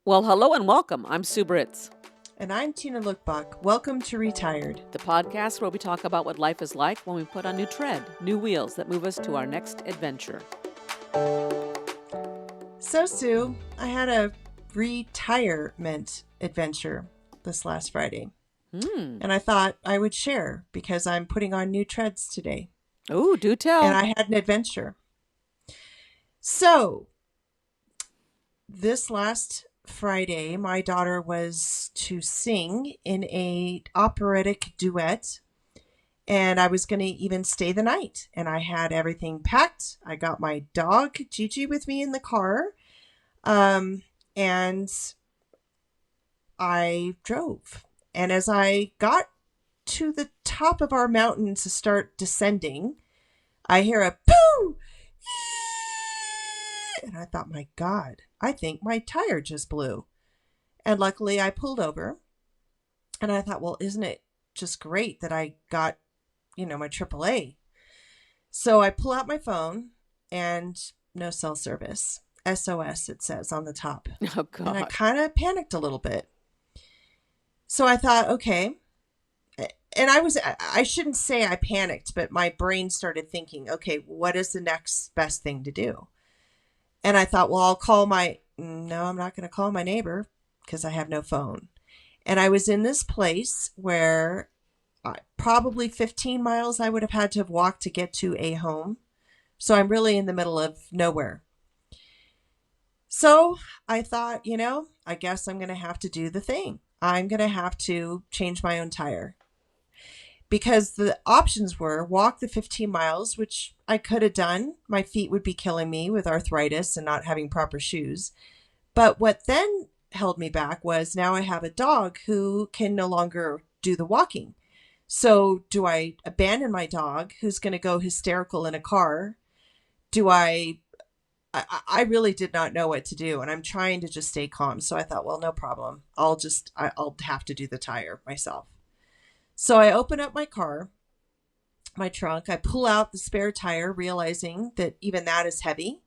Well, hello and welcome. I'm Sue Britz, And I'm Tina Lokkbokk. Welcome to Retired. the podcast where we talk about what life is like when we put on new tread, new wheels that move us to our next adventure. So, Sue, I had a retirement adventure this last Friday. And I thought I would share because I'm putting on new treads today. Oh, do tell. And I had an adventure. So, this last Friday, my daughter was to sing in a operatic duet. And I was going to even stay the night. And I had everything packed. I got my dog, Jiji, with me in the car. And I drove. And as I got to the top of our mountain to start descending, I hear a poo! And I thought, my God, I think my tire just blew. And luckily I pulled over. And I thought, well, isn't it just great that I got my AAA. So I pull out my phone and no cell service. SOS, it says on the top. Oh, God. And I kind of panicked a little bit. So I thought, okay. And I shouldn't say I panicked, but my brain started thinking, okay, what is the next best thing to do? And I thought, well, no, I'm not going to call my neighbor because I have no phone. And I was in this place where probably 15 miles I would have had to have walked to get to a home. So I'm really in the middle of nowhere. So I thought, I guess I'm going to have to do the thing. I'm going to have to change my own tire. Because the options were walk the 15 miles, which I could have done. My feet would be killing me with arthritis and not having proper shoes. But what then held me back was now I have a dog who can no longer do the walking. So do I abandon my dog who's going to go hysterical in a car? I really did not know what to do, and I'm trying to just stay calm. So I thought, well, no problem. I'll have to do the tire myself. So I open up my car, my trunk. I pull out the spare tire, realizing that even that is heavy.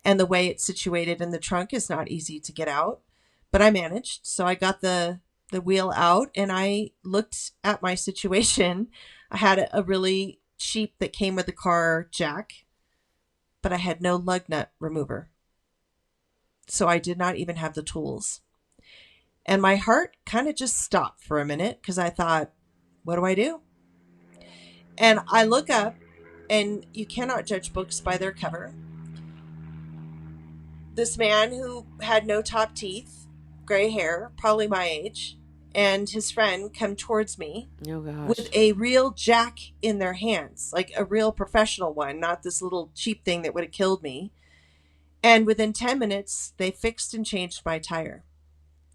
And the way it's situated in the trunk is not easy to get out. But I managed. So I got the wheel out and I looked at my situation. I had a really cheap that came with the car jack, but I had no lug nut remover. So I did not even have the tools. And my heart kind of just stopped for a minute because I thought, what do I do? And I look up, and you cannot judge books by their cover. This man who had no top teeth, gray hair, probably my age, and his friend come towards me with a real jack in their hands, like a real professional one, not this little cheap thing that would have killed me. And within 10 minutes, they fixed and changed my tire.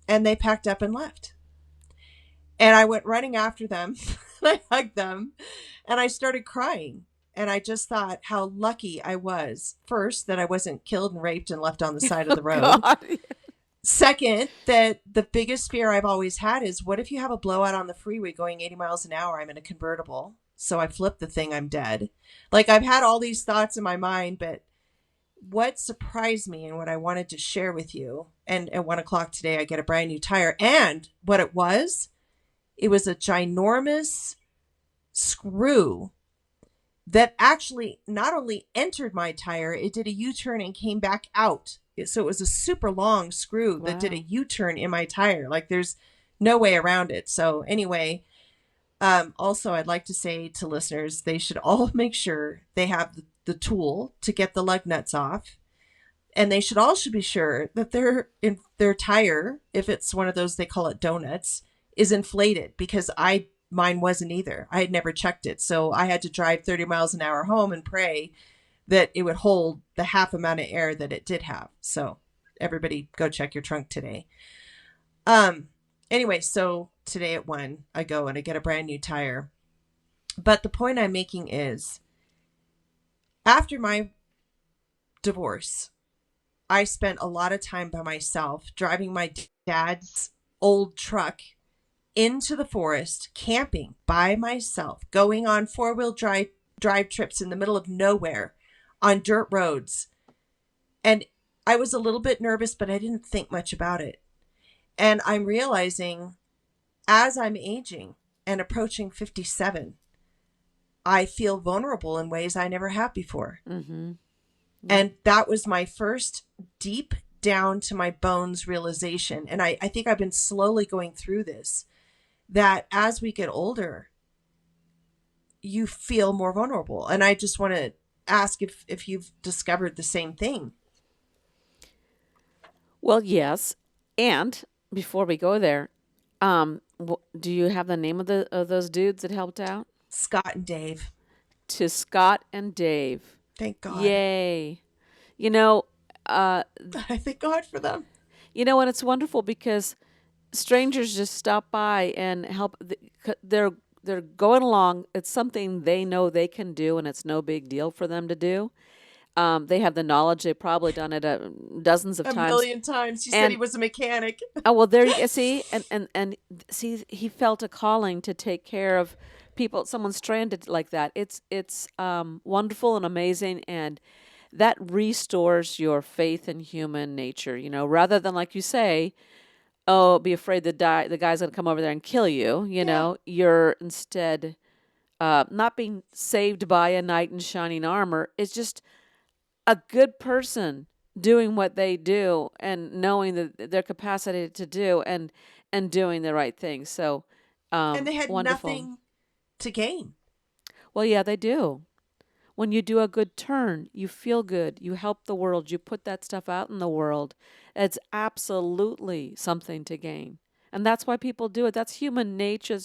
And they packed up and left. And I went running after them. I hugged them. And I started crying. And I just thought how lucky I was. First, that I wasn't killed and raped and left on the side of the road. God. Second, that the biggest fear I've always had is what if you have a blowout on the freeway going 80 miles an hour? I'm in a convertible. So I flip the thing, I'm dead. Like I've had all these thoughts in my mind, but what surprised me and what I wanted to share with you, and at 1:00 today, I get a brand new tire. And what it was a ginormous screw that actually not only entered my tire, it did a U-turn and came back out. So it was a super long screw that did a U-turn in my tire. Like there's no way around it. So anyway, also I'd like to say to listeners, they should all make sure they have the tool to get the lug nuts off. And they should also be sure that their tire, if it's one of those, they call it donuts, is inflated, because mine wasn't either. I had never checked it. So I had to drive 30 miles an hour home and pray that it would hold the half amount of air that it did have. So everybody go check your trunk today. Anyway, so today at 1, I go and I get a brand new tire. But the point I'm making is, after my divorce, I spent a lot of time by myself driving my dad's old truck into the forest, camping by myself, going on 4-wheel drive trips in the middle of nowhere on dirt roads. And I was a little bit nervous, but I didn't think much about it. And I'm realizing as I'm aging and approaching 57, I feel vulnerable in ways I never have before. Mm-hmm. Yeah. And that was my first deep down to my bones realization. And I think I've been slowly going through this, that as we get older, you feel more vulnerable. And I just want to ask if you've discovered the same thing. Well, yes. And before we go there, do you have the name of those dudes that helped out? Scott and Dave. To Scott and Dave. Thank God. Yay. You know, uh, I thank God for them. and it's wonderful because strangers just stop by and help. They're going along. It's something they know they can do, and it's no big deal for them to do. They have the knowledge. They've probably done it dozens of A times. million times. He said And he was a mechanic. oh well, there you see, and see, he felt a calling to take care of people. Someone stranded like that. It's wonderful and amazing, and that restores your faith in human nature. Rather than like you say, oh, be afraid the guy's gonna come over there and kill you. You're instead not being saved by a knight in shining armor. It's just a good person doing what they do and knowing that their capacity to do and doing the right thing. So, And they had wonderful. nothing to gain. Well, yeah, they do. When you do a good turn, you feel good. You help the world. You put that stuff out in the world. It's absolutely something to gain. And that's why people do it. That's human nature.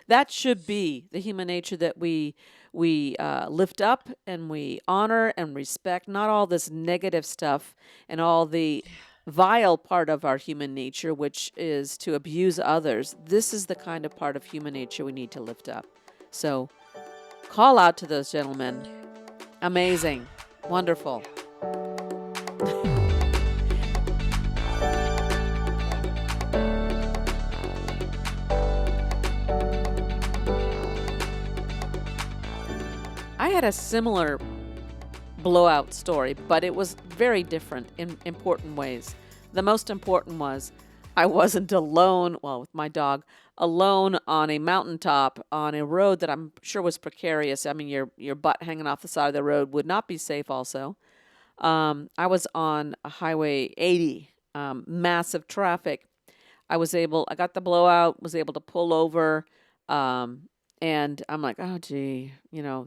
That should be the human nature that we lift up and we honor and respect. Not all this negative stuff and all the vile part of our human nature, which is to abuse others. This is the kind of part of human nature we need to lift up. So call out to those gentlemen. Amazing. Wonderful. I had a similar blowout story, but it was very different in important ways. The most important was I wasn't alone, well, with my dog, alone on a mountaintop on a road that I'm sure was precarious. I mean, your butt hanging off the side of the road would not be safe also. I was on a Highway 80, massive traffic. I got the blowout, was able to pull over, and I'm like, oh, gee, your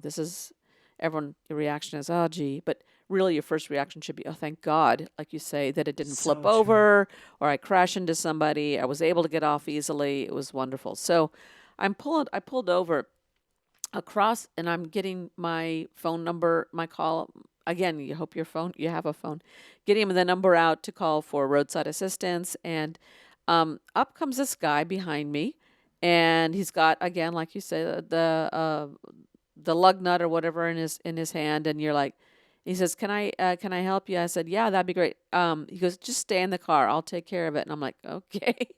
reaction is, oh, gee, but really your first reaction should be, oh, thank God, like you say, that it didn't So flip true. over or I crash into somebody. I was able to get off easily. It was wonderful. So I pulled over across and I'm getting my phone number, my call. Again, you have a phone. Getting the number out to call for roadside assistance. And up comes this guy behind me. And he's got, again, like you say, the lug nut or whatever in his hand, and you're like, he says, can I help you? I said, yeah, that'd be great. He goes, just stay in the car, I'll take care of it. And I'm like, okay.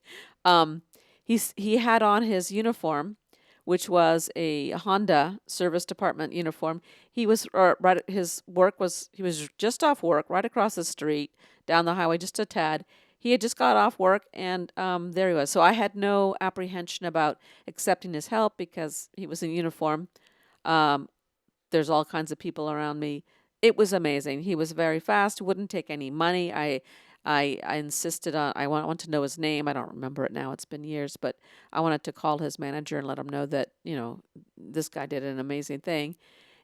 He had on his uniform, which was a Honda service department uniform. He was he was just off work, right across the street, down the highway, just a tad. He had just got off work, and there he was. So I had no apprehension about accepting his help because he was in uniform. There's all kinds of people around me. It was amazing. He was very fast, wouldn't take any money. I insisted on, I want to know his name. I don't remember it now. It's been years, but I wanted to call his manager and let him know that, this guy did an amazing thing.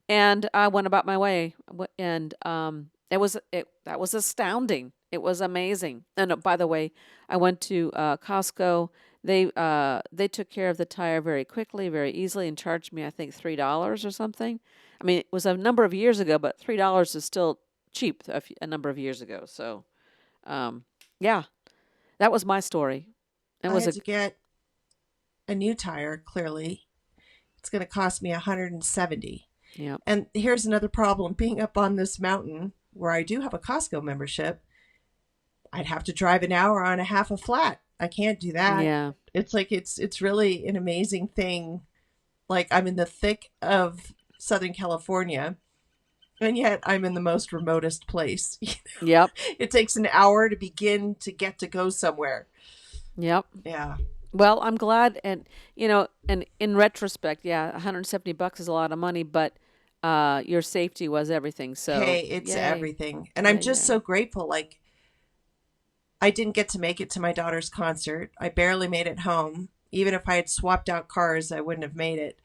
And I went about my way. And that was astounding. It was amazing. And by the way, I went to Costco. They took care of the tire very quickly, very easily, and charged me, I think, $3 or something. I mean, it was a number of years ago, but $3 is still cheap a number of years ago. So, yeah, that was my story. I had to get a new tire. Clearly, it's going to cost me $170. Yeah. And here's another problem: being up on this mountain where I do have a Costco membership, I'd have to drive an hour on a half a flat. I can't do that. Yeah. It's like it's really an amazing thing. Like, I'm in the thick of Southern California, and yet I'm in the most remotest place. Yep. It takes an hour to begin to get to go somewhere. Yep. Yeah. Well, I'm glad, and in retrospect, yeah, $170 is a lot of money, but your safety was everything. So, Hey, it's yay. everything. And I'm Yeah, just yeah. so grateful. Like, I didn't get to make it to my daughter's concert. I barely made it home. Even if I had swapped out cars, I wouldn't have made it.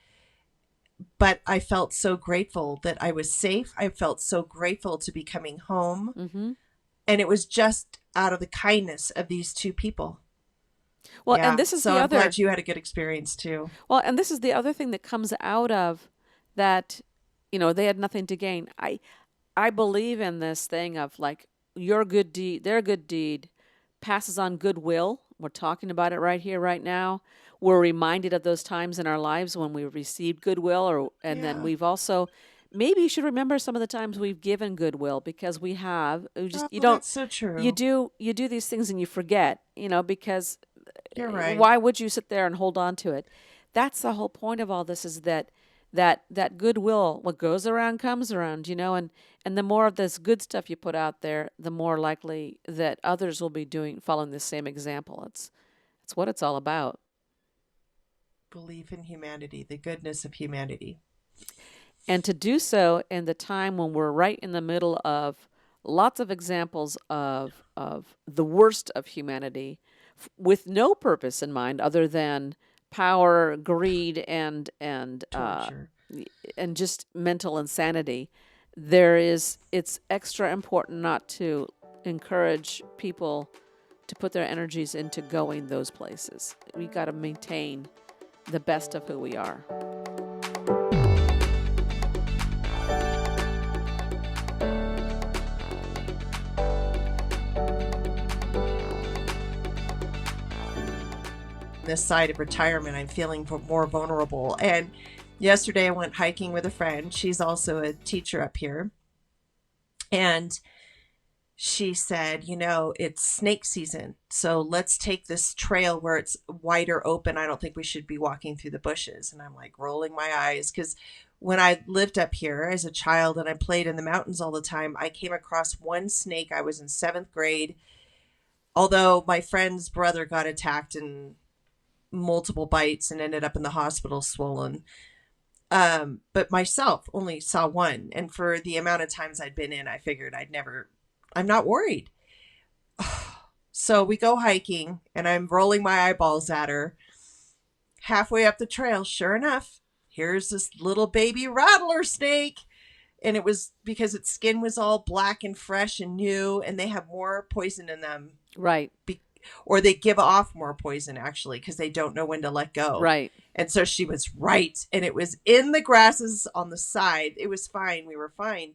But I felt so grateful that I was safe. I felt so grateful to be coming home. Mhm. And it was just out of the kindness of these two people. Well, and Yeah. this is So the I'm other glad you had a good experience too. well, and this is the other thing that comes out of that, they had nothing to gain. I believe in this thing of like your good deed, their good deed passes on goodwill. We're talking about it right here, right now. We're reminded of those times in our lives when we received goodwill, and then Yeah. we've also maybe you should remember some of the times we've given goodwill because we have. We just you Oh, don't that's so you true. do you do these things and you forget, because You're right. why would you sit there and hold on to it? That's the whole point of all this is that goodwill, what goes around comes around, and the more of this good stuff you put out there, the more likely that others will be following the same example. It's what it's all about. Belief in humanity, the goodness of humanity. And to do so in the time when we're right in the middle of lots of examples of the worst of humanity with no purpose in mind other than power, greed, Torture. and just mental insanity. It's extra important not to encourage people to put their energies into going those places. We got to maintain the best of who we are. This side of retirement, I'm feeling more vulnerable. And yesterday I went hiking with a friend. She's also a teacher up here. And she said, it's snake season. So let's take this trail where it's wider open. I don't think we should be walking through the bushes. And I'm like rolling my eyes because when I lived up here as a child and I played in the mountains all the time, I came across one snake. I was in seventh grade. Although my friend's brother got attacked and multiple bites and ended up in the hospital swollen. But myself only saw one. And for the amount of times I'd been in, I figured I'm not worried. So we go hiking and I'm rolling my eyeballs at her. Halfway up the trail, sure enough, here's this little baby rattler snake. And it was because its skin was all black and fresh and new, and they have more poison in them, Right. or they give off more poison actually because they don't know when to let go. Right. And so she was right. And it was in the grasses on the side. It was fine. We were fine.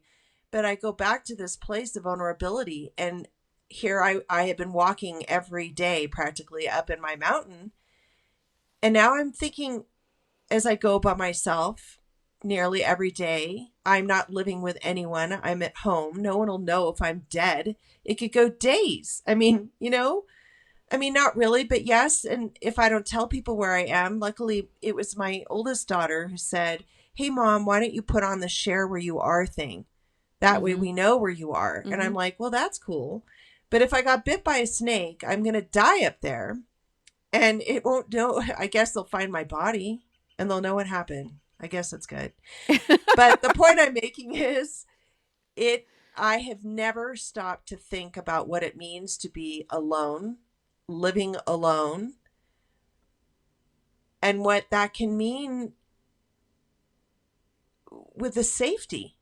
But I go back to this place of vulnerability. And here I had been walking every day practically up in my mountain. And now I'm thinking as I go by myself nearly every day, I'm not living with anyone. I'm at home. No one will know if I'm dead. It could go days. Not really, but yes. And if I don't tell people where I am, luckily it was my oldest daughter who said, "Hey, mom, why don't you put on the share where you are thing? That way Mm-hmm. we know where you are." And Mm-hmm. I'm like, well, that's cool. But if I got bit by a snake, I'm going to die up there and it won't know. I guess they'll find my body and they'll know what happened. I guess that's good. But the point I'm making is it, I have never stopped to think about what it means to be alone, living alone, and what that can mean with the safety.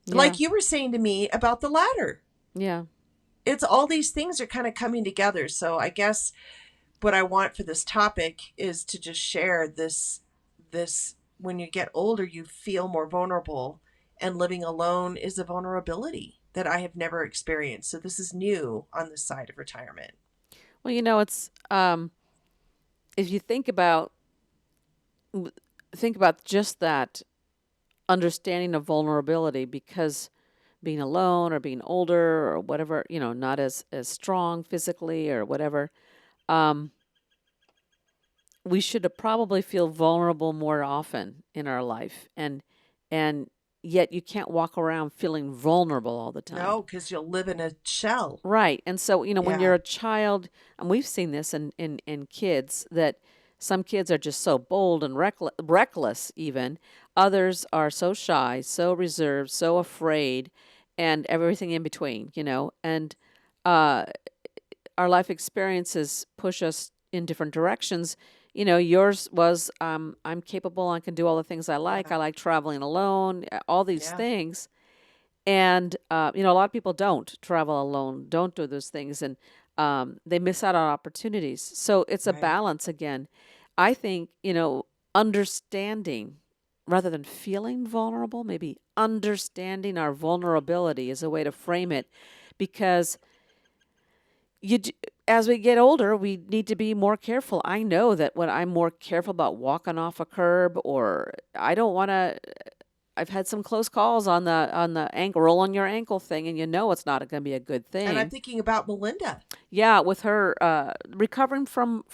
Yeah. Like you were saying to me about the ladder. Yeah. It's all these things are kind of coming together. So I guess what I want for this topic is to just share this when you get older you feel more vulnerable, and living alone is a vulnerability that I have never experienced. So this is new on this side of retirement. Well, it's if you think about just that understanding of vulnerability because being alone or being older or whatever, not as strong physically or whatever, um, we should probably feel vulnerable more often in our life. And yet you can't walk around feeling vulnerable all the time. No, because you'll live in a shell. Right. And so, when Yeah. you're a child, and we've seen this in kids, that some kids are just so bold and reckless, even. Others are so shy, so reserved, so afraid, and everything in between, And uh, our life experiences push us in different directions. Yours was, I'm capable, I can do all the things I like. Yeah. I like traveling alone, all these Yeah. things. And, a lot of people don't travel alone, don't do those things, and they miss out on opportunities. So it's a Right. balance again. I think, understanding rather than feeling vulnerable, maybe understanding our vulnerability is a way to frame it, because you d- as we get older, we need to be more careful. I know that when I'm more careful about walking off a curb, or I don't want to. I've had some close calls on the ankle roll on your ankle thing, and it's not going to be a good And I'm thing. thinking about Melinda. Yeah, with her recovering from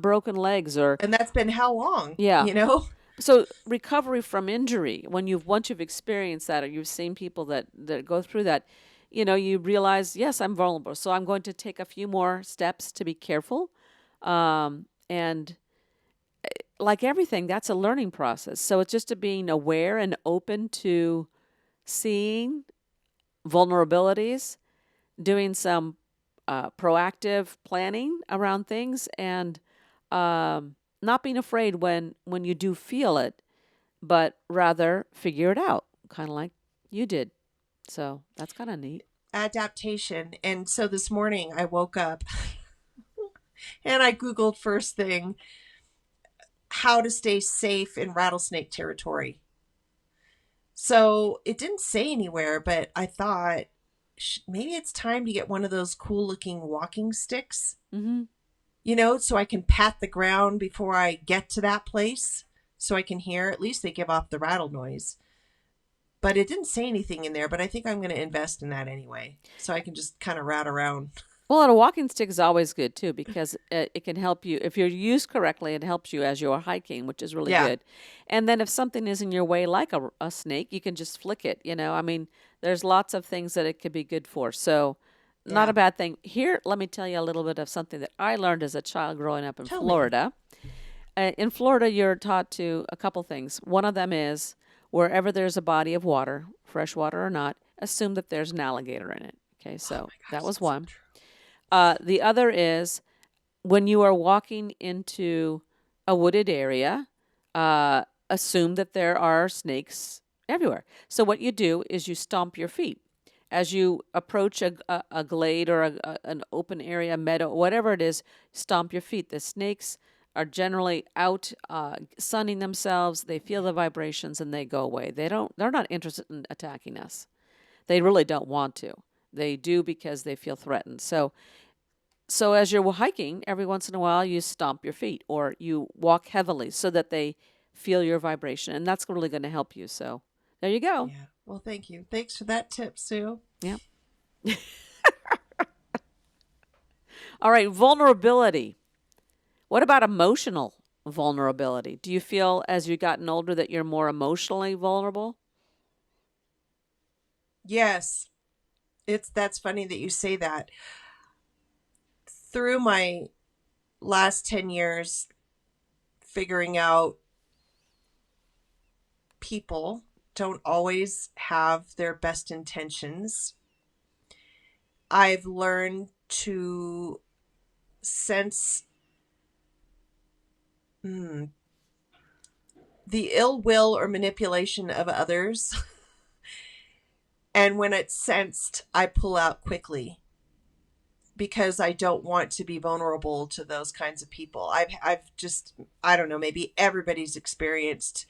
broken legs, or And that's been how long, yeah. you know? So recovery from injury, once you've experienced that, or you've seen people that go through that, you realize, yes, I'm vulnerable, so I'm going to take a few more steps to be careful, and like everything, that's a learning process. So it's just being aware and open to seeing vulnerabilities, doing some proactive planning around things, and not being afraid when you do feel it, but rather figure it out, kind of like you did. So that's kind of neat. Adaptation. And so this morning I woke up and I Googled first thing how to stay safe in rattlesnake territory. So it didn't say anywhere, but I thought maybe it's time to get one of those cool looking walking sticks, Mm-hmm. so I can pat the ground before I get to that place so I can hear. At least they give off the rattle noise. But it didn't say anything in there, but I think I'm going to invest in that anyway. So I can just kind of rat around. Well, and a walking stick is always good too, because it can help you if you're used correctly. It helps you as you're hiking, which is really Yeah. good. And then if something is in your way, like a snake, you can just flick it. I mean, there's lots of things that it could be good for. So, not a Yeah. bad thing. Here, let me tell you a little bit of something that I learned as a child growing up in Tell me. Florida. In Florida, you're taught to a couple things. One of them is wherever there's a body of water, fresh water or not, assume that there's an alligator in it. Okay, Oh so my that gosh, was that's so one. true. The other is when you are walking into a wooded area, assume that there are snakes everywhere. So what you do is you stomp your feet. As you approach a glade, or an open area, meadow, whatever it is, stomp your feet. The snakes are generally out sunning themselves. They feel the vibrations and they go away. They're not interested in attacking us. They really don't want to. They do because they feel threatened. So as you're hiking, every once in a while you stomp your feet or you walk heavily so that they feel your vibration, and that's really going to help you. So there you go. Yeah. Well, thank you. Thanks for that tip, Sue. Yeah. All right, vulnerability. What about emotional vulnerability? Do you feel as you've gotten older that you're more emotionally vulnerable? Yes. That's funny that you say that. Through my last 10 years figuring out people don't always have their best intentions, I've learned to sense the ill will or manipulation of others. And when it's sensed, I pull out quickly because I don't want to be vulnerable to those kinds of people. I've just, I don't know, maybe everybody's experienced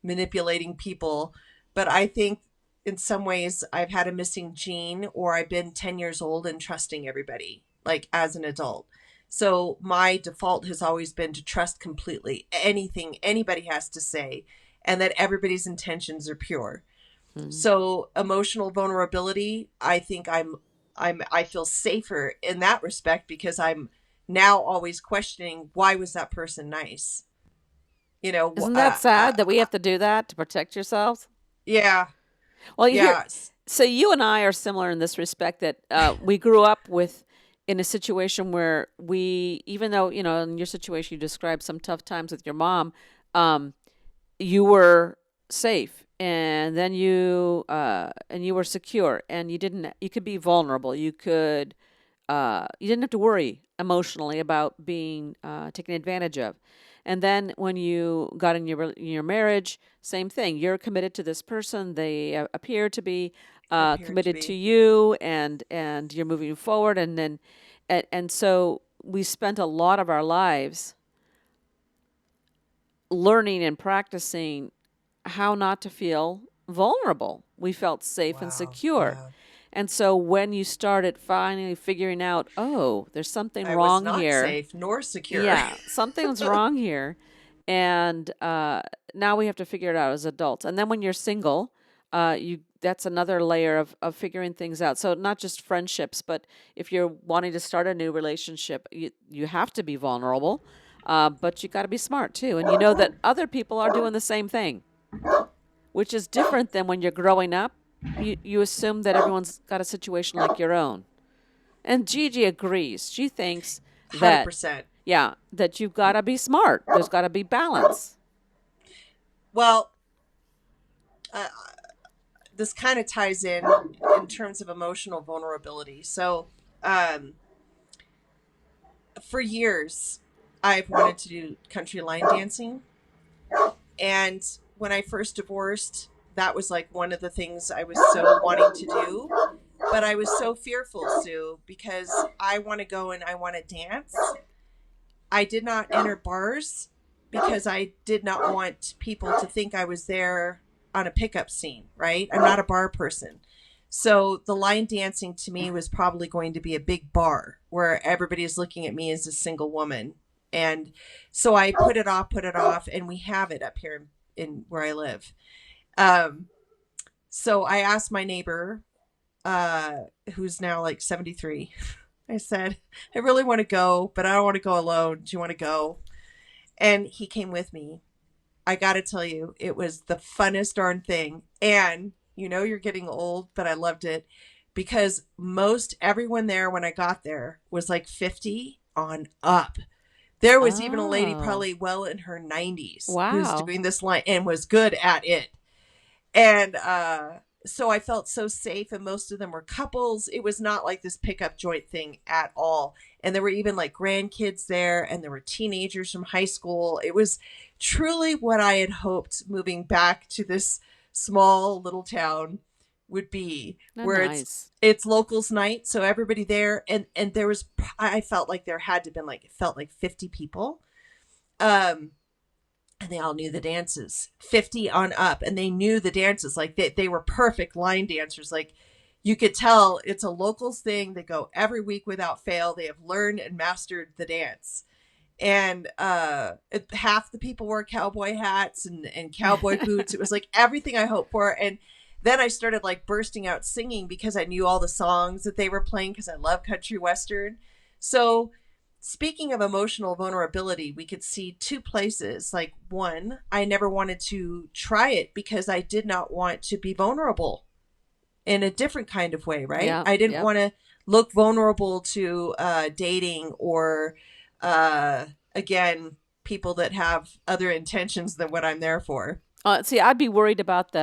manipulating people, but I think in some ways I've had a missing gene, or I've been 10 years old and trusting everybody like as an adult. So my default has always been to trust completely anything anybody has to say, and that everybody's intentions are pure. Mm. So emotional vulnerability, I think I feel safer in that respect because I'm now always questioning, why was that person nice? You know, Isn't that sad that we have to do that to protect yourselves? yeah. Well, here, Yes. so you and I are similar in this respect that we grew up with in a situation where we, even though, in your situation, you described some tough times with your mom, um, you were safe, and then and you were secure, and you could be vulnerable. You didn't have to worry emotionally about being taken advantage of. And then when you got in your marriage, same thing. You're committed to this person. They appear to be Appeared to committed to be. you, and you're moving forward. And so we spent a lot of our lives learning and practicing how not to feel vulnerable. We felt safe and Wow. secure. Yeah. And so when you started finally figuring out, oh, there's something I was wrong not here. safe nor secure. Yeah, something's wrong here. And now we have to figure it out as adults. And then when you're single, you that's another layer of figuring things out. So not just friendships, but if you're wanting to start a new relationship, you have to be vulnerable, but you got to be smart too. And you know that other people are doing the same thing, which is different than when you're growing up. You assume that everyone's got a situation like your own. And Gigi agrees. She thinks that, 100%. yeah, that you've got to be smart. There's got to be balance. Well, uh, this kind of ties in terms of emotional vulnerability. So, um, for years, I've wanted to do country line dancing. And when I first divorced, that was like one of the things I was so wanting to do. But I was so fearful, Sue, because I want to go and I want to dance. I did not enter bars because I did not want people to think I was there on a pickup scene, right? I'm not a bar person. So the line dancing to me was probably going to be a big bar where everybody is looking at me as a single woman. And so I put it off, and we have it up here in where I live. Um, so I asked my neighbor, who's now like 73, I said, I really want to go, but I don't want to go alone. Do you want to go? And he came with me. I got to tell you, it was the funnest darn thing. And you're getting old, but I loved it because most everyone there when I got there was like 50 on up. There was even a lady Oh, probably well in her 90s who's wow. doing this line and was good at it. And so I felt so safe, and most of them were couples. It was not like this pickup joint thing at all. And there were even like grandkids there, and there were teenagers from high school. It was truly what I had hoped moving back to this small little town would be, Not where nice. it's locals night, so everybody there, and there was, I felt like there had to been like, it felt like 50 people. Um and they all knew the dances, 50 on up, and they knew the dances. Like they were perfect line dancers. Like you could tell it's a locals thing. They go every week without fail. They have learned and mastered the dance. And half the people wore cowboy hats and cowboy boots. It was like everything I hoped for. And then I started like bursting out singing because I knew all the songs that they were playing because I love country western. So speaking of emotional vulnerability, we could see two places. Like, one, I never wanted to try it because I did not want to be vulnerable in a different kind of way, right? Yeah, I didn't yep. want to look vulnerable to dating or, uh, again, people that have other intentions than what I'm there for. See, I'd be worried about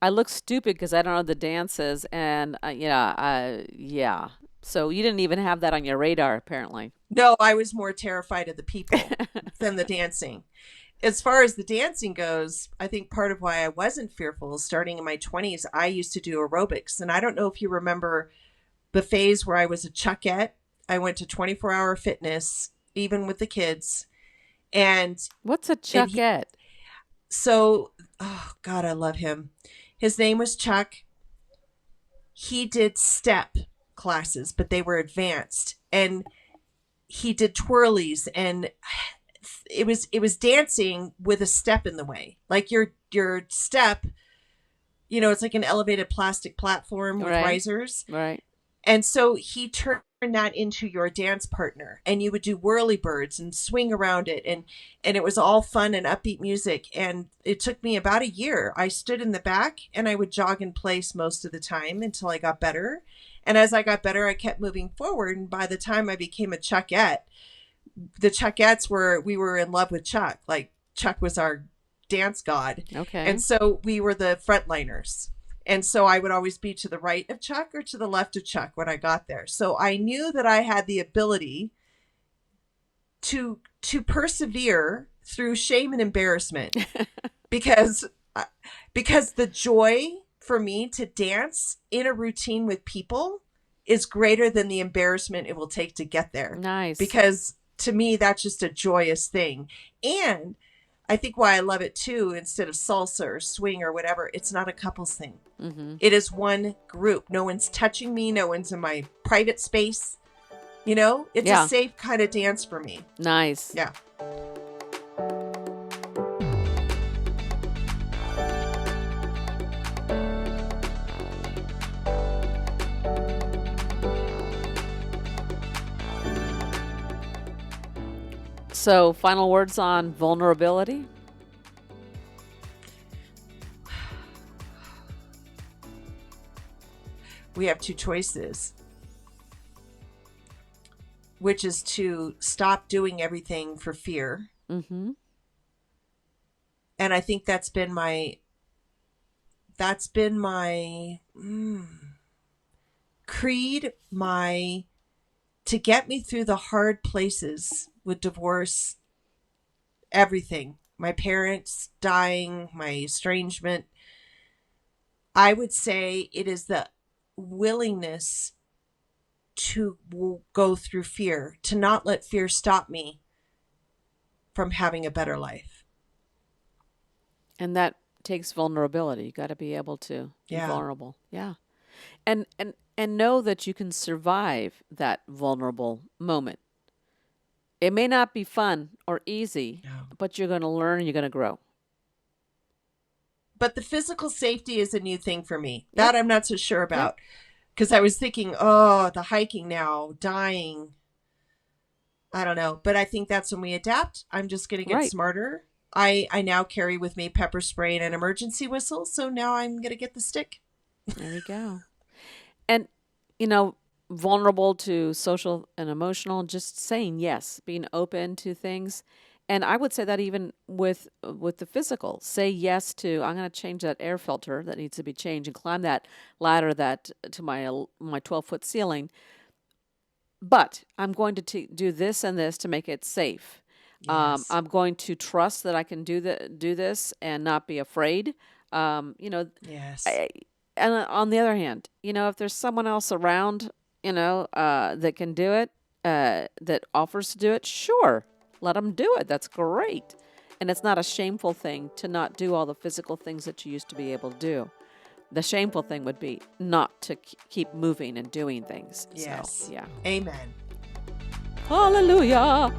I look stupid because I don't know the dances, and yeah. So you didn't even have that on your radar, apparently. No, I was more terrified of the people than the dancing. As far as the dancing goes, I think part of why I wasn't fearful, starting in my 20s, I used to do aerobics. And I don't know if you remember the phase where I was a chuckette. I went to 24-hour fitness, even with the kids. And What's a and he, chuckette? so, oh God, I love him. His name was Chuck. He did step classes, but they were advanced. And he did twirlies, and it was dancing with a step in the way. Like your step, it's like an elevated plastic platform with Right, risers. right. And so he turned turn that into your dance partner, and you would do whirly birds and swing around it, and it was all fun and upbeat music. And it took me about a year. I stood in the back and I would jog in place most of the time until I got better. And as I got better, I kept moving forward. And by the time I became a Chuckette, the Chuckettes we were in love with Chuck. Like, Chuck was our dance god. Okay. And so we were the frontliners. And so I would always be to the right of Chuck or to the left of Chuck when I got there. So I knew that I had the ability to persevere through shame and embarrassment because the joy for me to dance in a routine with people is greater than the embarrassment it will take to get there. Nice. Because to me, that's just a joyous thing. And I think why I love it too, instead of salsa or swing or whatever, it's not a couples thing. Mm-hmm. It is one group. No one's touching me. No one's in my private space. You know, it's a safe kind of dance for me. Nice. Yeah. So, final words on vulnerability? We have two choices, which is to stop doing everything for fear. Mm-hmm. And I think that's been my creed, to get me through the hard places with divorce, everything, my parents dying, my estrangement. I would say it is the willingness to go through fear, to not let fear stop me from having a better life. And that takes vulnerability. You got to be able to be vulnerable. Yeah. And know that you can survive that vulnerable moment. It may not be fun or easy, but you're going to learn and you're going to grow. But the physical safety is a new thing for me. That I'm not so sure about. Because I was thinking, the hiking now, dying. I don't know. But I think that's when we adapt. I'm just going to get smarter. I now carry with me pepper spray and an emergency whistle. So now I'm going to get the stick. There we go. And, vulnerable to social and emotional, just saying yes, being open to things. And I would say that even with the physical, say yes to, I'm going to change that air filter that needs to be changed and climb that ladder to my 12-foot ceiling. But I'm going to do this and this to make it safe. Yes. I'm going to trust that I can do this and not be afraid. Yes. And on the other hand, if there's someone else around, that can do it, that offers to do it, sure. Let them do it. That's great. And it's not a shameful thing to not do all the physical things that you used to be able to do. The shameful thing would be not to keep moving and doing things. Yes. So, yeah. Amen. Hallelujah.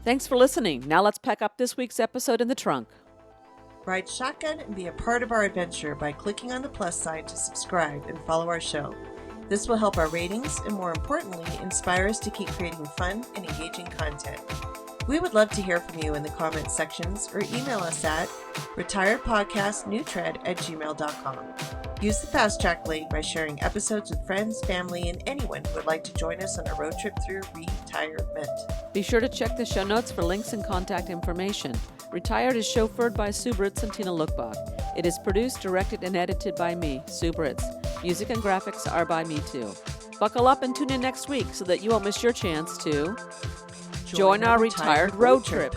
Thanks for listening. Now let's pack up this week's episode in the trunk. Ride shotgun and be a part of our adventure by clicking on the plus sign to subscribe and follow our show. This will help our ratings and, more importantly, inspire us to keep creating fun and engaging content. We would love to hear from you in the comment sections or email us at retiredpodcastnewtread@gmail.com. Use the Fast Track link by sharing episodes with friends, family, and anyone who would like to join us on a road trip through retirement. Be sure to check the show notes for links and contact information. Retired is chauffeured by Sue Britz and Tina Lokkbokk. It is produced, directed, and edited by me, Sue Britz. Music and graphics are by me too. Buckle up and tune in next week so that you won't miss your chance to join our retired road trip.